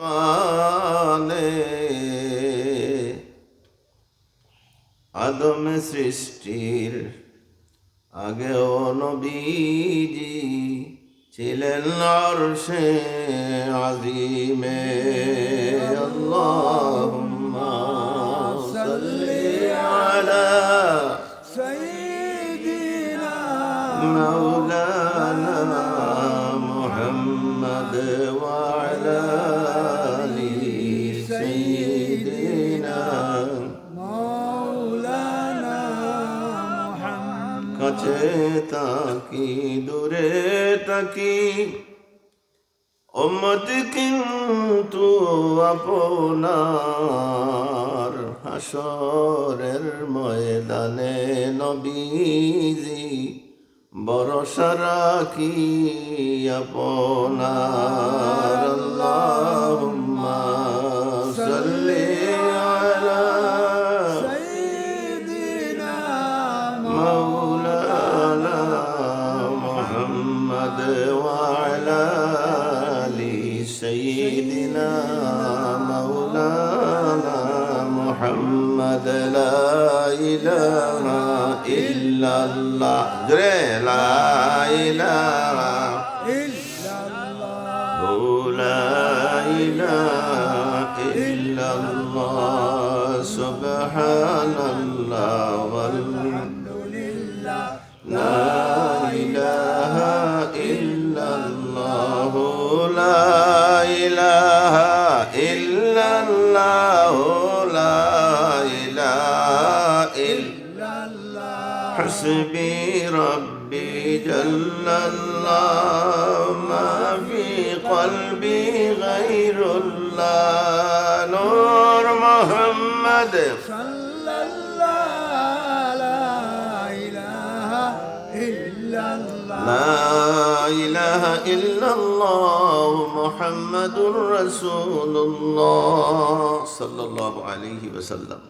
মানে আদম সৃষ্টির আগেও নবীজি ছিলেন আরশে আজিমে। আল্লাহুম্মা সাল্লি আলা সাইয়্যিদিনা মাওলানা মুহাম্মদ ওয়া আলা আলি সাইয়্যিদিনা মাওলানা মুহাম্মদ। কাছে তাকি দূরে তাকি উম্মত কিন্তু আপনার, হাসরের ময়দানে নবীজি ভরসা রাখি আপনার। আল্লাহুম্মা সাল্লি আলা সাইয়্যিদিনা মাওলানা মুহাম্মদ ওয়া আলা আলি সাইয়্যিদিনা মাওলানা মুহাম্মদ। লা ইলাহা ইল্লাল্লাহ, জোরে লা ইলাহা ইল্লাল্লাহ, লা ইলাহা ইল্লাল্লাহ, সুবহানাল্লাহ ওয়ালহামদুলিল্লাহ, লা ইলাহা ইল্লাল্লাহ, লা ইলাহা ইল্লাল্লাহ, লা ইলাহা ইল্লাল্লাহ, হাসবি রব্বি জাল্লাল্লাহ, মা ফি কলবি গায়রুল্লাহ, নূর মুহাম্মদ সাল্লাল্লাহু লা ইলাহা ইল্লাল্লাহ, লা ইলাহা ইল্লাল্লাহ মুহাম্মাদুর রাসূলুল্লাহ সাল্লাল্লাহু আলাইহি ওয়াসাল্লাম।